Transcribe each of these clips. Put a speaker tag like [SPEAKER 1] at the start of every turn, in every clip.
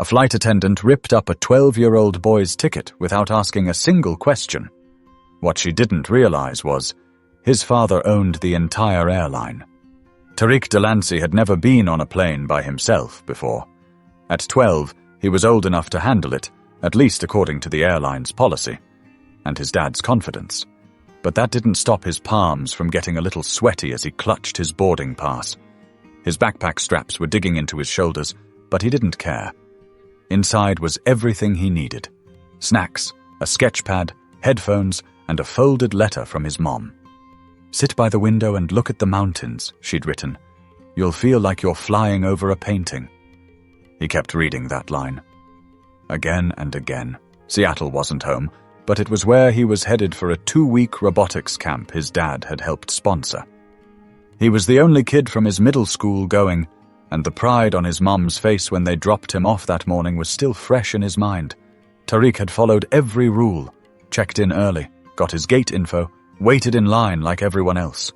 [SPEAKER 1] A flight attendant ripped up a 12-year-old boy's ticket without asking a single question. What she didn't realize was, his father owned the entire airline. Tariq Delancey had never been on a plane by himself before. At 12, he was old enough to handle it, at least according to the airline's policy, and his dad's confidence. But that didn't stop his palms from getting a little sweaty as he clutched his boarding pass. His backpack straps were digging into his shoulders, but he didn't care. Inside was everything he needed: snacks, a sketch pad, headphones, and a folded letter from his mom. "Sit by the window and look at the mountains," she'd written. "You'll feel like you're flying over a painting." He kept reading that line. Again and again. Seattle wasn't home, but it was where he was headed for a 2-week robotics camp his dad had helped sponsor. He was the only kid from his middle school going, and the pride on his mom's face when they dropped him off that morning was still fresh in his mind. Tariq had followed every rule, checked in early, got his gate info, waited in line like everyone else.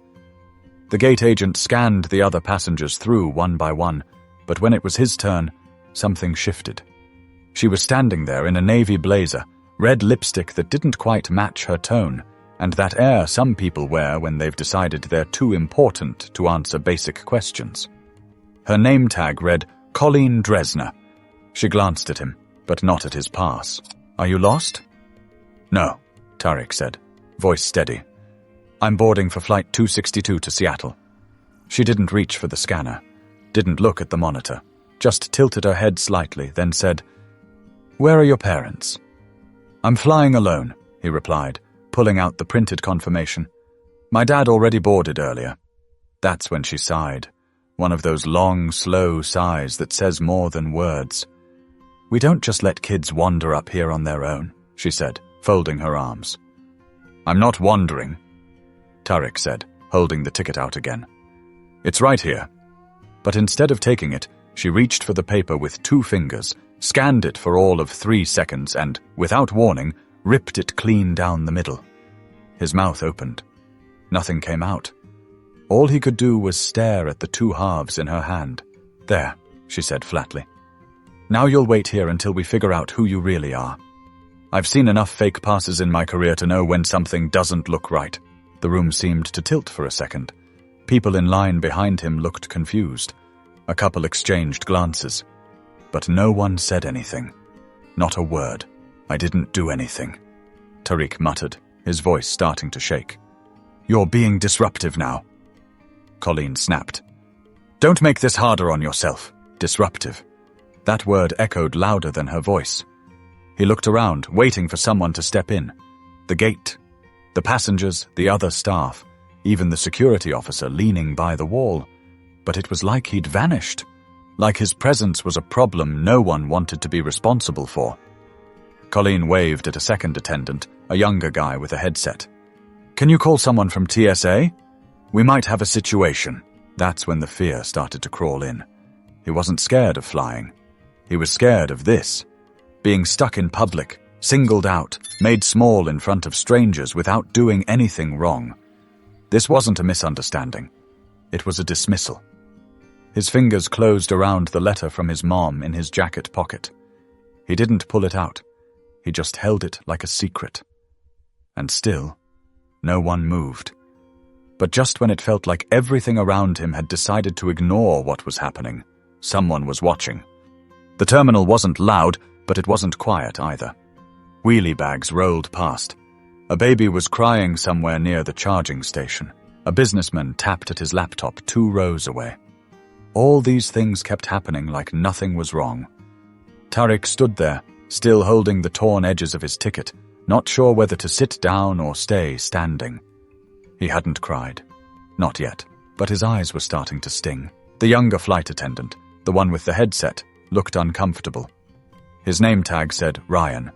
[SPEAKER 1] The gate agent scanned the other passengers through one by one, but when it was his turn, something shifted. She was standing there in a navy blazer, red lipstick that didn't quite match her tone, and that air some people wear when they've decided they're too important to answer basic questions. Her name tag read Colleen Dresner. She glanced at him, but not at his pass. "Are you lost?" "No," Tariq said, voice steady. "I'm boarding for flight 262 to Seattle." She didn't reach for the scanner, didn't look at the monitor, just tilted her head slightly, then said, "Where are your parents?" "I'm flying alone," he replied, pulling out the printed confirmation. "My dad already boarded earlier." That's when she sighed, one of those long, slow sighs that says more than words. "We don't just let kids wander up here on their own," she said, folding her arms. "I'm not wandering," Tariq said, holding the ticket out again. "It's right here." But instead of taking it, she reached for the paper with 2 fingers, scanned it for all of 3 seconds and, without warning, ripped it clean down the middle. His mouth opened. Nothing came out. All he could do was stare at the 2 halves in her hand. "There," she said flatly. "Now you'll wait here until we figure out who you really are. I've seen enough fake passes in my career to know when something doesn't look right." The room seemed to tilt for a second. People in line behind him looked confused. A couple exchanged glances. But no one said anything. Not a word. "I didn't do anything," Tariq muttered, his voice starting to shake. "You're being disruptive now," Colleen snapped. "Don't make this harder on yourself." Disruptive. That word echoed louder than her voice. He looked around, waiting for someone to step in. The gate, the passengers, the other staff, even the security officer leaning by the wall. But it was like he'd vanished, like his presence was a problem no one wanted to be responsible for. Colleen waved at a second attendant, a younger guy with a headset. "Can you call someone from TSA? We might have a situation." That's when the fear started to crawl in. He wasn't scared of flying. He was scared of this. Being stuck in public, singled out, made small in front of strangers without doing anything wrong. This wasn't a misunderstanding. It was a dismissal. His fingers closed around the letter from his mom in his jacket pocket. He didn't pull it out. He just held it like a secret. And still, no one moved. But just when it felt like everything around him had decided to ignore what was happening, someone was watching. The terminal wasn't loud, but it wasn't quiet either. Wheelie bags rolled past. A baby was crying somewhere near the charging station. A businessman tapped at his laptop 2 rows away. All these things kept happening like nothing was wrong. Tariq stood there, still holding the torn edges of his ticket, not sure whether to sit down or stay standing. He hadn't cried. Not yet, but his eyes were starting to sting. The younger flight attendant, the one with the headset, looked uncomfortable. His name tag said Ryan,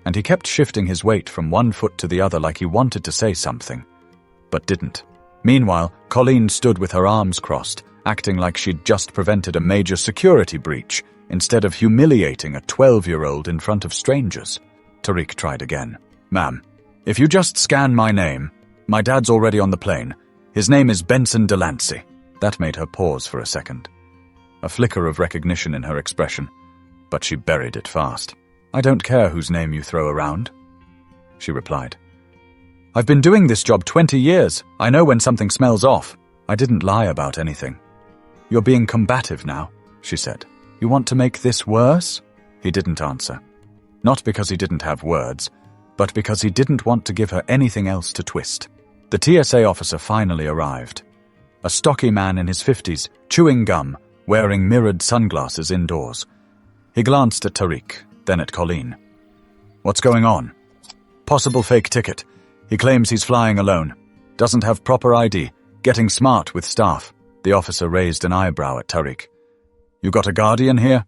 [SPEAKER 1] and he kept shifting his weight from one foot to the other like he wanted to say something, but didn't. Meanwhile, Colleen stood with her arms crossed, acting like she'd just prevented a major security breach, instead of humiliating a 12-year-old in front of strangers. Tariq tried again. "Ma'am, if you just scan my name, my dad's already on the plane. His name is Benson Delancey." That made her pause for a second. A flicker of recognition in her expression. but she buried it fast. "I don't care whose name you throw around," she replied. "I've been doing this job 20 years. I know when something smells off. I didn't lie about anything." "You're being combative now," she said. "You want to make this worse?" He didn't answer. Not because he didn't have words, but because he didn't want to give her anything else to twist. The TSA officer finally arrived. A stocky man in his 50s, chewing gum, wearing mirrored sunglasses indoors. He glanced at Tariq, then at Colleen. "What's going on?" "Possible fake ticket. He claims he's flying alone. Doesn't have proper ID. Getting smart with staff." The officer raised an eyebrow at Tariq. "You got a guardian here?"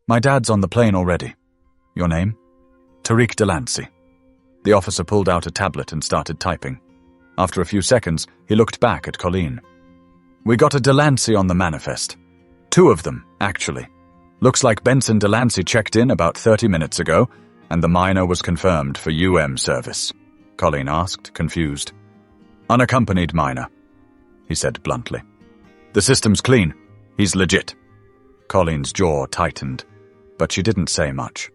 [SPEAKER 1] "My dad's on the plane already." "Your name?" "Tariq Delancey." The officer pulled out a tablet and started typing. After a few seconds, he looked back at Colleen. "We got a Delancey on the manifest. 2 of them, actually. Looks like Benson Delancey checked in about 30 minutes ago, and the minor was confirmed for UM service." Colleen asked, confused. "Unaccompanied minor," he said bluntly. "The system's clean. He's legit." Colleen's jaw tightened, but she didn't say much.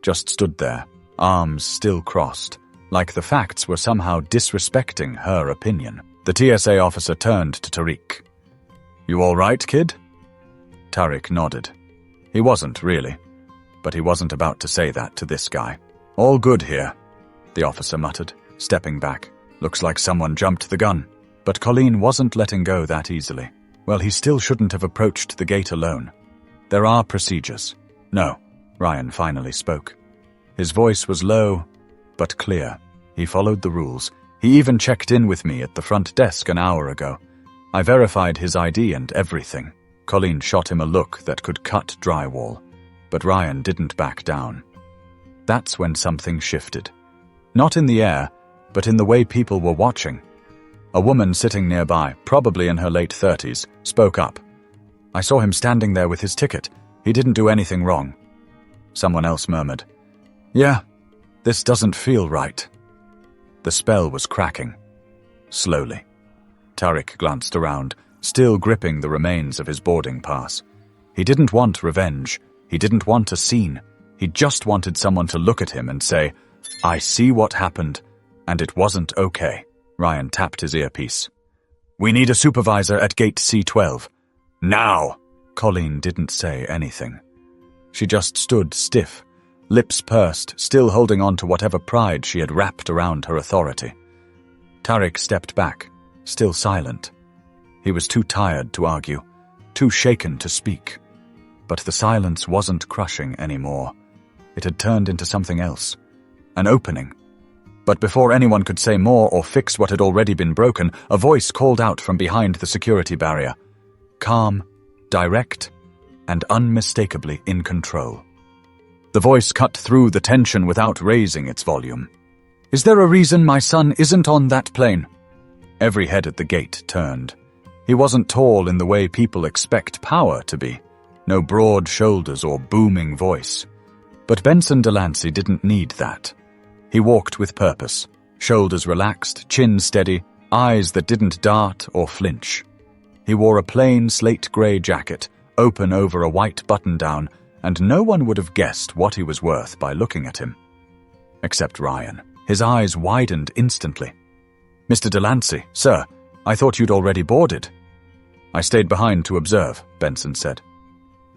[SPEAKER 1] Just stood there, arms still crossed, like the facts were somehow disrespecting her opinion. The TSA officer turned to Tariq. "You all right, kid?" Tariq nodded. He wasn't, really, but he wasn't about to say that to this guy. "All good here," the officer muttered, stepping back. "Looks like someone jumped the gun." But Colleen wasn't letting go that easily. Well, he still shouldn't have approached the gate alone. There are procedures. "No," Ryan finally spoke. His voice was low, but clear. "He followed the rules. He even checked in with me at the front desk an hour ago. I verified his ID and everything." Colleen shot him a look that could cut drywall, but Ryan didn't back down. That's when something shifted. Not in the air, but in the way people were watching. A woman sitting nearby, probably in her late 30s, spoke up. "I saw him standing there with his ticket. He didn't do anything wrong." Someone else murmured, "Yeah, this doesn't feel right." The spell was cracking. Slowly. Tariq glanced around, still gripping the remains of his boarding pass. He didn't want revenge. He didn't want a scene. He just wanted someone to look at him and say, "I see what happened, and it wasn't okay." Ryan tapped his earpiece. "We need a supervisor at gate C12. Now!" Colleen didn't say anything. She just stood stiff, lips pursed, still holding on to whatever pride she had wrapped around her authority. Tariq stepped back, still silent. He was too tired to argue, too shaken to speak. But the silence wasn't crushing anymore. It had turned into something else. An opening. But before anyone could say more or fix what had already been broken, a voice called out from behind the security barrier. Calm, direct, and unmistakably in control. The voice cut through the tension without raising its volume. "Is there a reason my son isn't on that plane?" Every head at the gate turned. He wasn't tall in the way people expect power to be. No broad shoulders or booming voice. But Benson Delancey didn't need that. He walked with purpose, shoulders relaxed, chin steady, eyes that didn't dart or flinch. He wore a plain slate-grey jacket, open over a white button-down, and no one would have guessed what he was worth by looking at him. Except Ryan. His eyes widened instantly. "Mr. Delancey, sir, I thought you'd already boarded." "I stayed behind to observe," Benson said.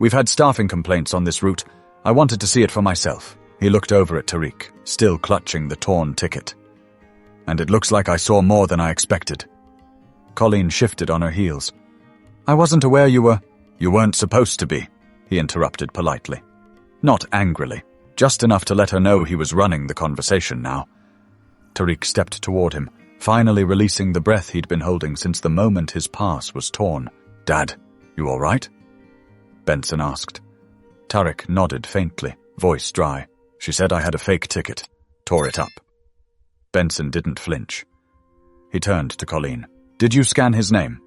[SPEAKER 1] "We've had staffing complaints on this route. I wanted to see it for myself." He looked over at Tariq, still clutching the torn ticket. "And it looks like I saw more than I expected." Colleen shifted on her heels. "I wasn't aware you were—" "You weren't supposed to be," he interrupted politely. Not angrily, just enough to let her know he was running the conversation now. Tariq stepped toward him, finally releasing the breath he'd been holding since the moment his pass was torn. "Dad, you all right?" Benson asked. Tariq nodded faintly, voice dry. "She said I had a fake ticket. Tore it up." Benson didn't flinch. He turned to Colleen. "Did you scan his name?"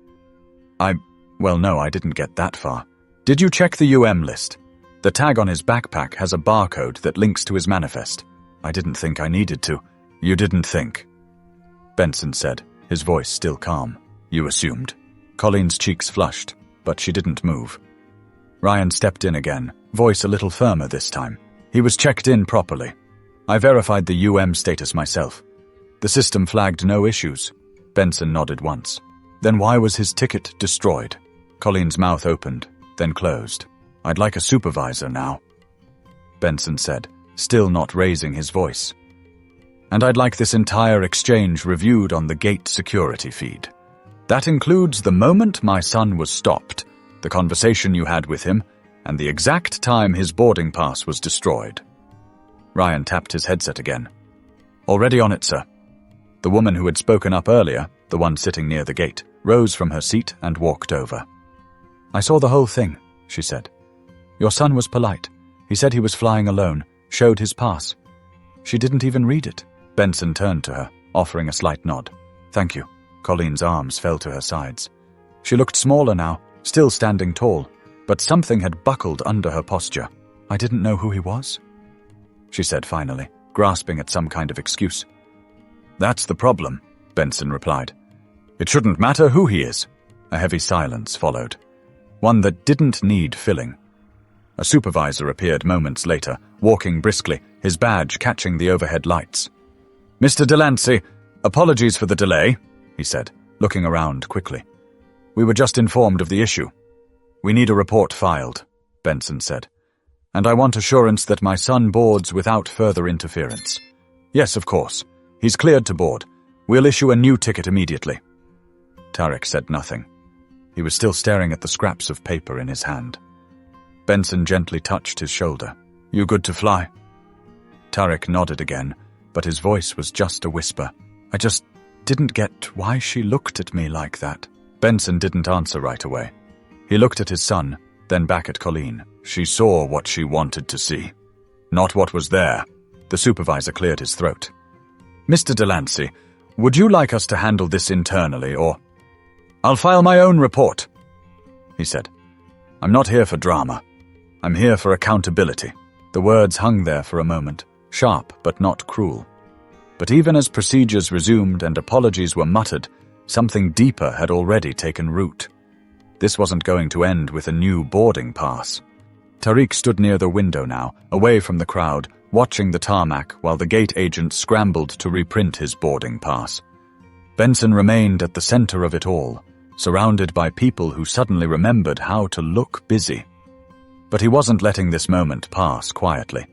[SPEAKER 1] Well, no, I didn't get that far. "Did you check the UM list? The tag on his backpack has a barcode that links to his manifest." "I didn't think I needed to." "You didn't think," Benson said, his voice still calm. "You assumed." Colleen's cheeks flushed, but she didn't move. Ryan stepped in again, voice a little firmer this time. He was checked in properly. I verified the status myself. The system flagged no issues. Benson nodded once. Then why was his ticket destroyed? Colleen's mouth opened, then closed. I'd like a supervisor now, Benson said, still not raising his voice. And I'd like this entire exchange reviewed on the gate security feed. That includes the moment my son was stopped, the conversation you had with him, and the exact time his boarding pass was destroyed. Ryan tapped his headset again. Already on it, sir. The woman who had spoken up earlier, the one sitting near the gate, rose from her seat and walked over. I saw the whole thing, she said. Your son was polite. He said he was flying alone, showed his pass. She didn't even read it. Benson turned to her, offering a slight nod. Thank you. Colleen's arms fell to her sides. She looked smaller now, still standing tall, but something had buckled under her posture. I didn't know who he was, she said finally, grasping at some kind of excuse. That's the problem, Benson replied. It shouldn't matter who he is. A heavy silence followed, one that didn't need filling. A supervisor appeared moments later, walking briskly, his badge catching the overhead lights. Mr. Delancey, apologies for the delay, he said, looking around quickly. We were just informed of the issue. We need a report filed, Benson said. And I want assurance that my son boards without further interference. Yes, of course. He's cleared to board. We'll issue a new ticket immediately. Tarek said nothing. He was still staring at the scraps of paper in his hand. Benson gently touched his shoulder. You good to fly? Tarek nodded again, but his voice was just a whisper. I just didn't get why she looked at me like that. Benson didn't answer right away. He looked at his son, then back at Colleen. She saw what she wanted to see, not what was there. The supervisor cleared his throat. Mr. Delancey, would you like us to handle this internally, or... I'll file my own report, he said. I'm not here for drama. I'm here for accountability. The words hung there for a moment, sharp but not cruel. But even as procedures resumed and apologies were muttered, something deeper had already taken root. This wasn't going to end with a new boarding pass. Tariq stood near the window now, away from the crowd, watching the tarmac while the gate agent scrambled to reprint his boarding pass. Benson remained at the center of it all, surrounded by people who suddenly remembered how to look busy. But he wasn't letting this moment pass quietly.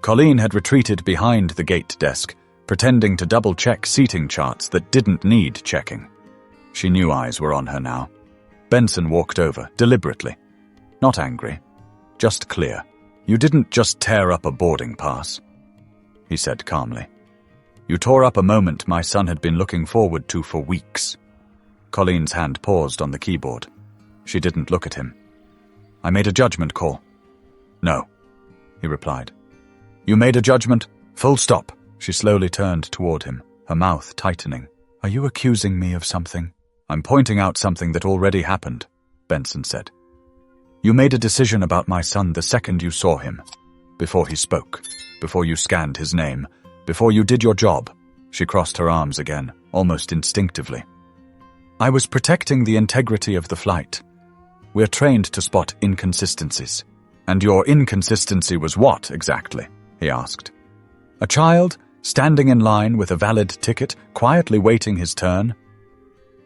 [SPEAKER 1] Colleen had retreated behind the gate desk, pretending to double-check seating charts that didn't need checking. She knew eyes were on her now. Benson walked over, deliberately. Not angry, just clear. You didn't just tear up a boarding pass, he said calmly. You tore up a moment my son had been looking forward to for weeks. Colleen's hand paused on the keyboard. She didn't look at him. I made a judgment call. No, he replied. You made a judgment? Full stop. She slowly turned toward him, her mouth tightening. Are you accusing me of something? I'm pointing out something that already happened, Benson said. You made a decision about my son the second you saw him. Before he spoke, before you scanned his name, before you did your job. She crossed her arms again, almost instinctively. I was protecting the integrity of the flight. We're trained to spot inconsistencies. And your inconsistency was what, exactly? He asked. A child, standing in line with a valid ticket, quietly waiting his turn?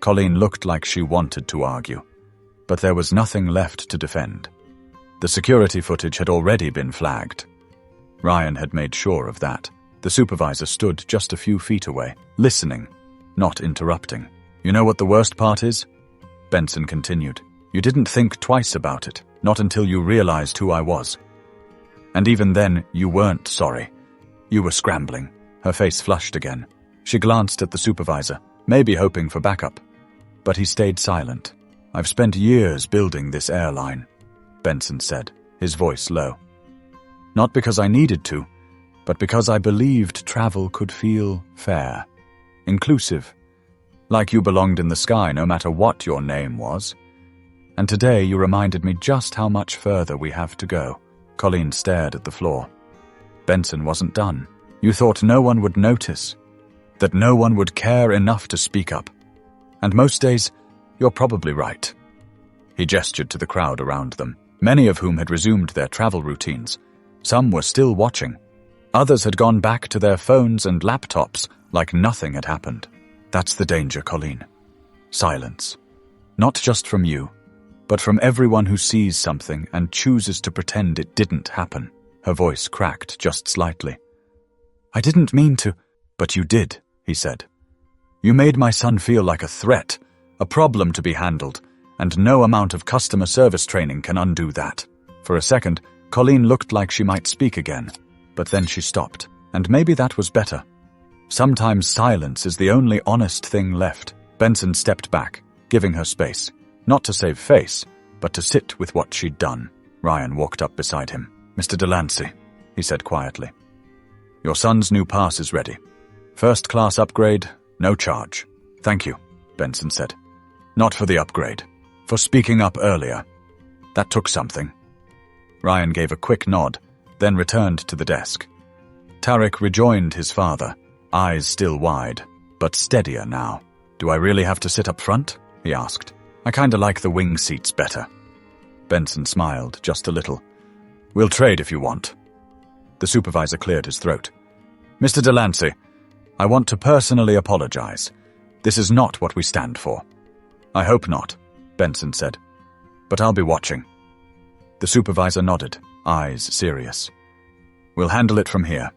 [SPEAKER 1] Colleen looked like she wanted to argue, but there was nothing left to defend. The security footage had already been flagged. Ryan had made sure of that. The supervisor stood just a few feet away, listening, not interrupting. You know what the worst part is? Benson continued. You didn't think twice about it, not until you realized who I was. And even then, you weren't sorry. You were scrambling. Her face flushed again. She glanced at the supervisor, maybe hoping for backup. But he stayed silent. I've spent years building this airline, Benson said, his voice low. Not because I needed to, but because I believed travel could feel fair, inclusive, like you belonged in the sky no matter what your name was. And today you reminded me just how much further we have to go. Colleen stared at the floor. Benson wasn't done. You thought no one would notice, that no one would care enough to speak up. And most days, you're probably right. He gestured to the crowd around them. many of whom had resumed their travel routines. Some were still watching. Others had gone back to their phones and laptops like nothing had happened. That's the danger, Colleen. Silence. Not just from you, but from everyone who sees something and chooses to pretend it didn't happen. Her voice cracked just slightly. I didn't mean to, but you did, he said. You made my son feel like a threat, a problem to be handled, and no amount of customer service training can undo that. For a second, Colleen looked like she might speak again, but then she stopped, and maybe that was better. Sometimes silence is the only honest thing left. Benson stepped back, giving her space, not to save face, but to sit with what she'd done. Ryan walked up beside him. Mr. Delancey, he said quietly. Your son's new pass is ready. First-class upgrade, no charge. Thank you, Benson said. Not for the upgrade, for speaking up earlier. That took something. Ryan gave a quick nod, then returned to the desk. Tarek rejoined his father, eyes still wide, but steadier now. Do I really have to sit up front? He asked. I kinda like the wing seats better. Benson smiled just a little. We'll trade if you want. The supervisor cleared his throat. Mr. Delancey, I want to personally apologize. This is not what we stand for. I hope not, Benson said. But I'll be watching. The supervisor nodded, eyes serious. We'll handle it from here.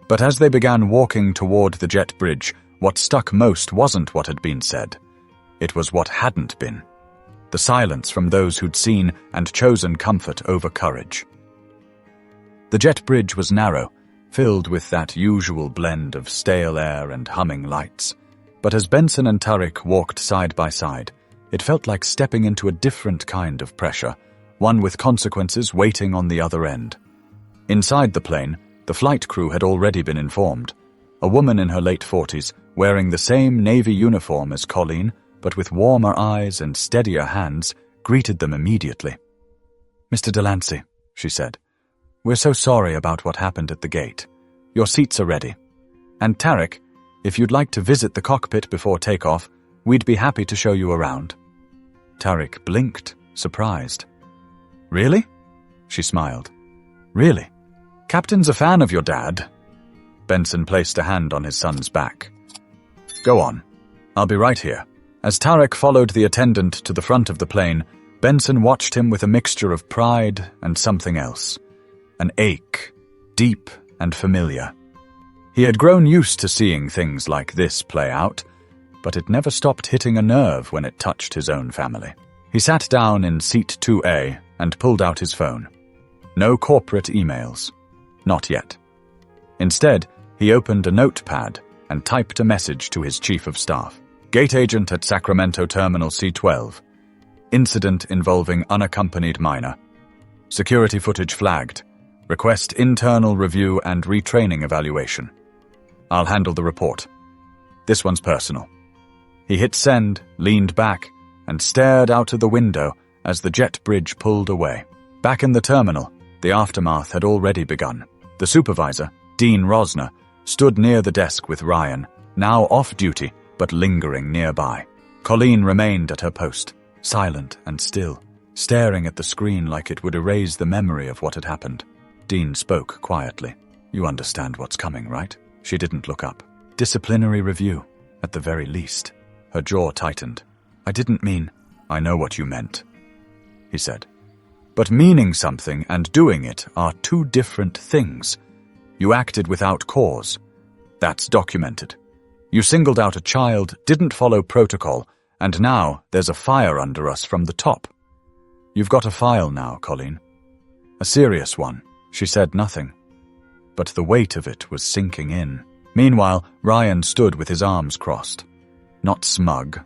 [SPEAKER 1] But as they began walking toward the jet bridge, what stuck most wasn't what had been said. It was what hadn't been. The silence from those who'd seen and chosen comfort over courage. The jet bridge was narrow, filled with that usual blend of stale air and humming lights. But as Benson and Tarek walked side by side, it felt like stepping into a different kind of pressure, one with consequences waiting on the other end. Inside the plane, the flight crew had already been informed. A woman in her late 40s, wearing the same Navy uniform as Colleen, but with warmer eyes and steadier hands, greeted them immediately. Mr. Delancey, she said, we're so sorry about what happened at the gate. Your seats are ready. And Tarek, if you'd like to visit the cockpit before takeoff, we'd be happy to show you around. Tarek blinked, surprised. Really? She smiled. Really? Captain's a fan of your dad. Benson placed a hand on his son's back. Go on. I'll be right here. As Tarek followed the attendant to the front of the plane, Benson watched him with a mixture of pride and something else. An ache, deep and familiar. He had grown used to seeing things like this play out, but it never stopped hitting a nerve when it touched his own family. He sat down in seat 2A and pulled out his phone. No corporate emails. Not yet. Instead, he opened a notepad and typed a message to his chief of staff. Gate agent at Sacramento Terminal C12. Incident involving unaccompanied minor. Security footage flagged. Request internal review and retraining evaluation. I'll handle the report. This one's personal. He hit send, leaned back, and stared out of the window as the jet bridge pulled away. Back in the terminal, the aftermath had already begun. The supervisor, Dean Rosner, stood near the desk with Ryan, now off duty, but lingering nearby. Colleen remained at her post, silent and still, staring at the screen like it would erase the memory of what had happened. Dean spoke quietly. You understand what's coming, right? She didn't look up. Disciplinary review, at the very least. Her jaw tightened. I didn't mean, I know what you meant, he said. But meaning something and doing it are two different things. You acted without cause. That's documented. You singled out a child, didn't follow protocol, and now there's a fire under us from the top. You've got a file now, Colleen. A serious one. She said nothing. But the weight of it was sinking in. Meanwhile, Ryan stood with his arms crossed. Not smug,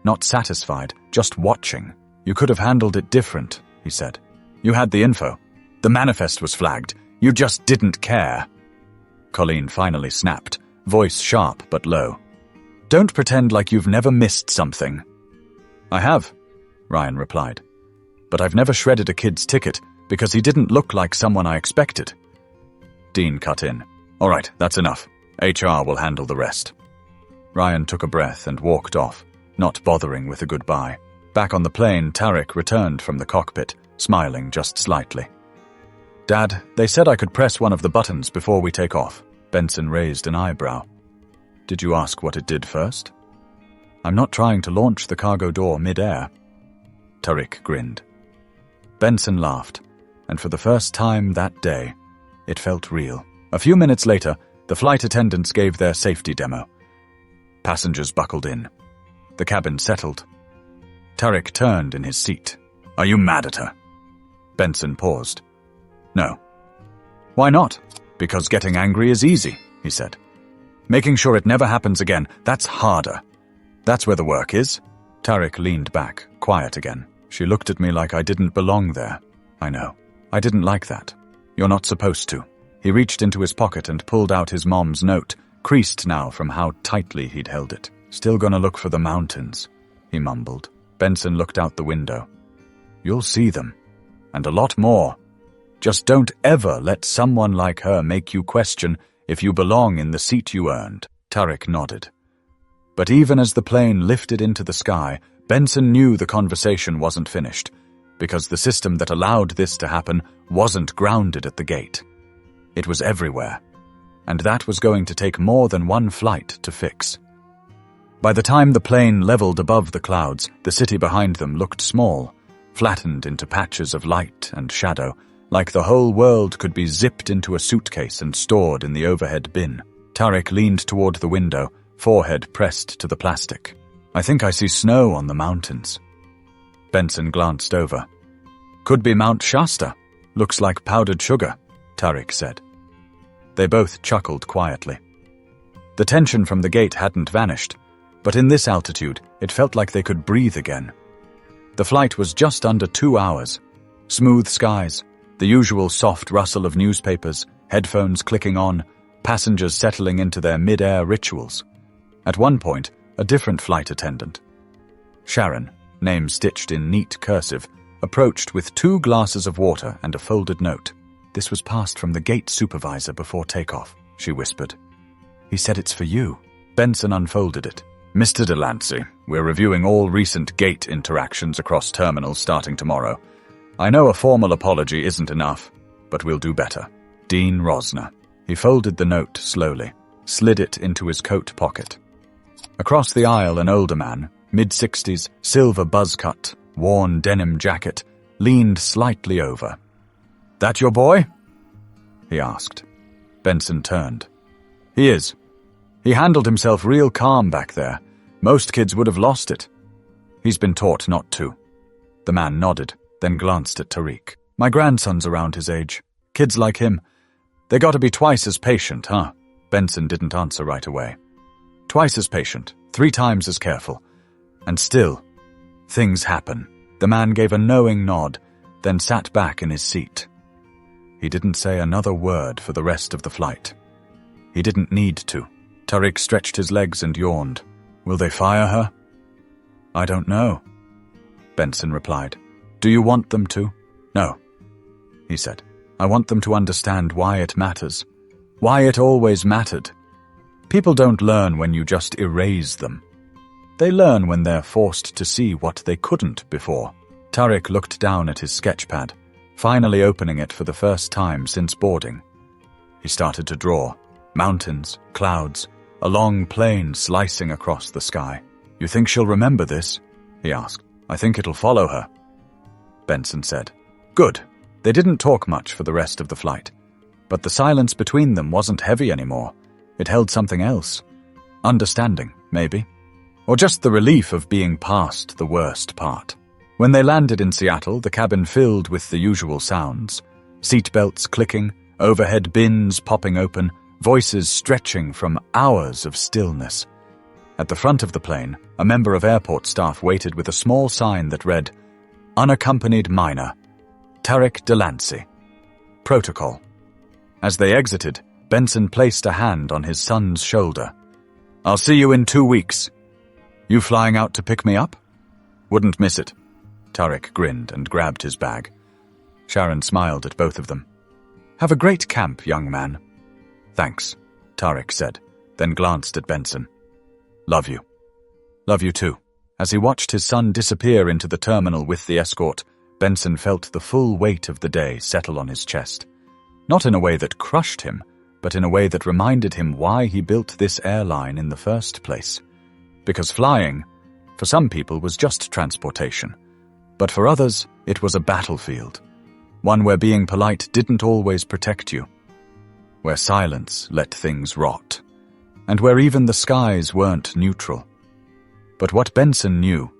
[SPEAKER 1] not satisfied, just watching. You could have handled it different, he said. You had the info. The manifest was flagged. You just didn't care. Colleen finally snapped, voice sharp but low. Don't pretend like you've never missed something. I have, Ryan replied. But I've never shredded a kid's ticket because he didn't look like someone I expected. Dean cut in. All right, that's enough. HR will handle the rest. Ryan took a breath and walked off, not bothering with a goodbye. Back on the plane, Tarek returned from the cockpit, smiling just slightly. Dad, they said I could press one of the buttons before we take off. Benson raised an eyebrow. Did you ask what it did first? I'm not trying to launch the cargo door mid-air. Tariq grinned. Benson laughed, and for the first time that day, it felt real. A few minutes later, the flight attendants gave their safety demo. Passengers buckled in. The cabin settled. Tariq turned in his seat. Are you mad at her? Benson paused. No. Why not? Because getting angry is easy, he said. Making sure it never happens again, that's harder. That's where the work is. Tariq leaned back, quiet again. She looked at me like I didn't belong there. I know. I didn't like that. You're not supposed to. He reached into his pocket and pulled out his mom's note, creased now from how tightly he'd held it. Still gonna look for the mountains, he mumbled. Benson looked out the window. You'll see them. And a lot more. Just don't ever let someone like her make you question if you belong in the seat you earned. Tariq nodded. But even as the plane lifted into the sky, Benson knew the conversation wasn't finished, because the system that allowed this to happen wasn't grounded at the gate. It was everywhere, and that was going to take more than one flight to fix. By the time the plane leveled above the clouds, the city behind them looked small, flattened into patches of light and shadow, like the whole world could be zipped into a suitcase and stored in the overhead bin. Tariq leaned toward the window, forehead pressed to the plastic. I think I see snow on the mountains. Benson glanced over. Could be Mount Shasta. Looks like powdered sugar, Tariq said. They both chuckled quietly. The tension from the gate hadn't vanished, but in this altitude, it felt like they could breathe again. The flight was just under 2 hours. Smooth skies, the usual soft rustle of newspapers, headphones clicking on, passengers settling into their mid-air rituals. At one point, a different flight attendant. Sharon, name stitched in neat cursive, approached with 2 glasses of water and a folded note. This was passed from the gate supervisor before takeoff, she whispered. He said it's for you. Benson unfolded it. Mr. Delancey, we're reviewing all recent gate interactions across terminals starting tomorrow. I know a formal apology isn't enough, but we'll do better. Dean Rosner. He folded the note slowly, slid it into his coat pocket. Across the aisle, an older man, mid-60s, silver buzz cut, worn denim jacket, leaned slightly over. That your boy? He asked. Benson turned. He is. He handled himself real calm back there. Most kids would have lost it. He's been taught not to. The man nodded, then glanced at Tariq. My grandson's around his age. Kids like him. They gotta be twice as patient, huh? Benson didn't answer right away. Twice as patient, 3 times as careful. And still, things happen. The man gave a knowing nod, then sat back in his seat. He didn't say another word for the rest of the flight. He didn't need to. Tariq stretched his legs and yawned. Will they fire her? I don't know, Benson replied. Do you want them to? No, he said. I want them to understand why it matters. Why it always mattered. People don't learn when you just erase them. They learn when they're forced to see what they couldn't before. Tariq looked down at his sketchpad, finally opening it for the first time since boarding. He started to draw. Mountains, clouds, a long plane slicing across the sky. You think she'll remember this? He asked. I think it'll follow her, Benson said. Good. They didn't talk much for the rest of the flight, but the silence between them wasn't heavy anymore. It held something else. Understanding, maybe. Or just the relief of being past the worst part. When they landed in Seattle, the cabin filled with the usual sounds. Seatbelts clicking, overhead bins popping open, voices stretching from hours of stillness. At the front of the plane, a member of airport staff waited with a small sign that read, Unaccompanied minor, Tariq Delancey. Protocol. As they exited, Benson placed a hand on his son's shoulder. I'll see you in 2 weeks. You flying out to pick me up? Wouldn't miss it. Tariq grinned and grabbed his bag. Sharon smiled at both of them. Have a great camp, young man. Thanks, Tariq said, then glanced at Benson. Love you. Love you too. As he watched his son disappear into the terminal with the escort, Benson felt the full weight of the day settle on his chest. Not in a way that crushed him, but in a way that reminded him why he built this airline in the first place. Because flying, for some people, was just transportation. But for others, it was a battlefield. One where being polite didn't always protect you. Where silence let things rot. And where even the skies weren't neutral. But what Benson knew,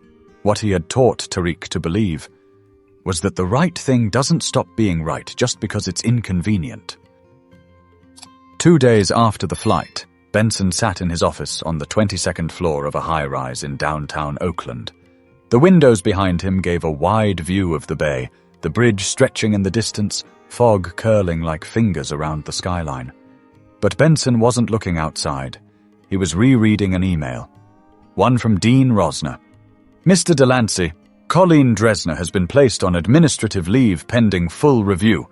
[SPEAKER 1] what he had taught Tariq to believe, was that the right thing doesn't stop being right just because it's inconvenient. 2 days after the flight, Benson sat in his office on the 22nd floor of a high-rise in downtown Oakland. The windows behind him gave a wide view of the bay, the bridge stretching in the distance, fog curling like fingers around the skyline. But Benson wasn't looking outside. He was rereading an email. One from Dean Rosner. Mr. Delancey, Colleen Dresner has been placed on administrative leave pending full review.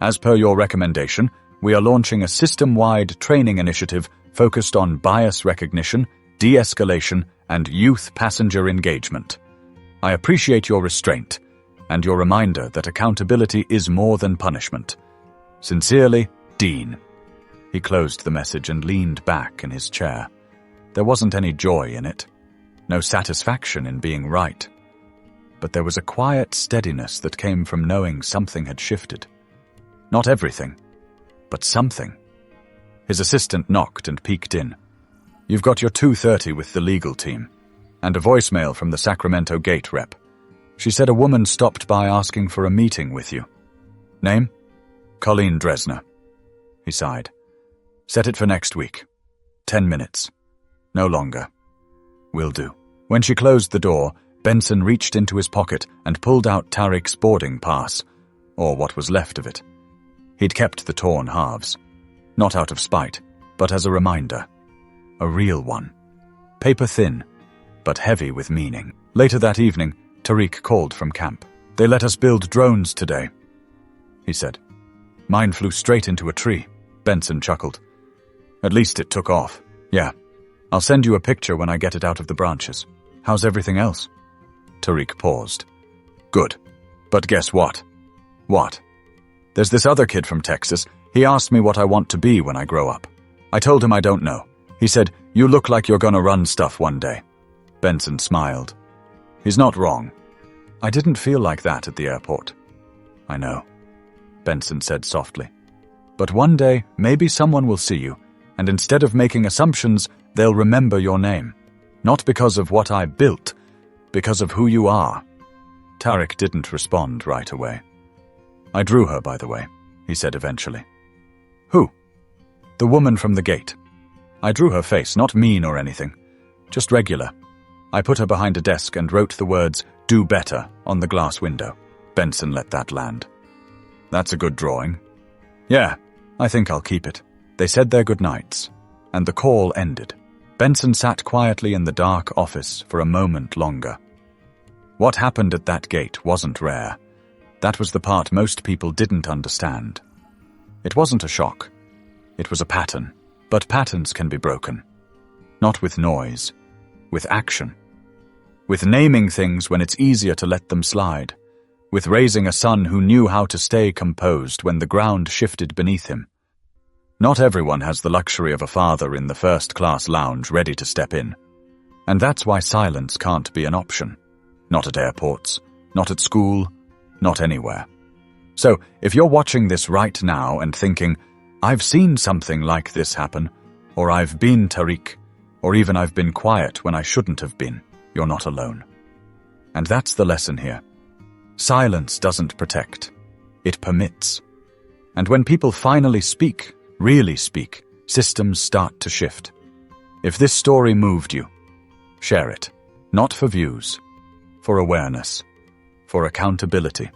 [SPEAKER 1] As per your recommendation, we are launching a system-wide training initiative focused on bias recognition, de-escalation, and youth passenger engagement. I appreciate your restraint and your reminder that accountability is more than punishment. Sincerely, Dean. He closed the message and leaned back in his chair. There wasn't any joy in it, no satisfaction in being right. But there was a quiet steadiness that came from knowing something had shifted. Not everything, but something. His assistant knocked and peeked in. You've got your 2:30 with the legal team, and a voicemail from the Sacramento gate rep. She said a woman stopped by asking for a meeting with you. Name? Colleen Dresner. He sighed. Set it for next week. 10 minutes. No longer. Will do. When she closed the door, Benson reached into his pocket and pulled out Tariq's boarding pass, or what was left of it. He'd kept the torn halves. Not out of spite, but as a reminder. A real one. Paper thin, but heavy with meaning. Later that evening, Tariq called from camp. They let us build drones today, he said. Mine flew straight into a tree. Benson chuckled. At least it took off. Yeah. I'll send you a picture when I get it out of the branches. How's everything else? Tariq paused. Good. But guess what? What? There's this other kid from Texas. He asked me what I want to be when I grow up. I told him I don't know. He said, you look like you're gonna run stuff one day. Benson smiled. He's not wrong. I didn't feel like that at the airport. I know, Benson said softly. But one day, maybe someone will see you, and instead of making assumptions, they'll remember your name. Not because of what I built, because of who you are. Tariq didn't respond right away. I drew her, by the way, he said eventually. Who? The woman from the gate. I drew her face, not mean or anything, just regular. I put her behind a desk and wrote the words, do better, on the glass window. Benson let that land. That's a good drawing. Yeah, I think I'll keep it. They said their goodnights, and the call ended. Benson sat quietly in the dark office for a moment longer. What happened at that gate wasn't rare. That was the part most people didn't understand. It wasn't a shock. It was a pattern. But patterns can be broken. Not with noise. With action. With naming things when it's easier to let them slide. With raising a son who knew how to stay composed when the ground shifted beneath him. Not everyone has the luxury of a father in the first-class lounge ready to step in. And that's why silence can't be an option. Not at airports. Not at school. Not anywhere. So, if you're watching this right now and thinking, I've seen something like this happen, or I've been Tariq, or even I've been quiet when I shouldn't have been, you're not alone. And that's the lesson here. Silence doesn't protect. It permits. And when people finally speak, really speak, systems start to shift. If this story moved you, share it. Not for views, for awareness, for accountability.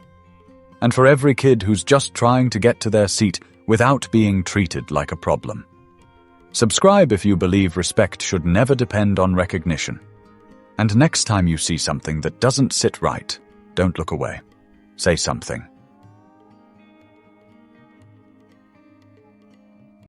[SPEAKER 1] And for every kid who's just trying to get to their seat without being treated like a problem. Subscribe if you believe respect should never depend on recognition. And next time you see something that doesn't sit right, don't look away. Say something.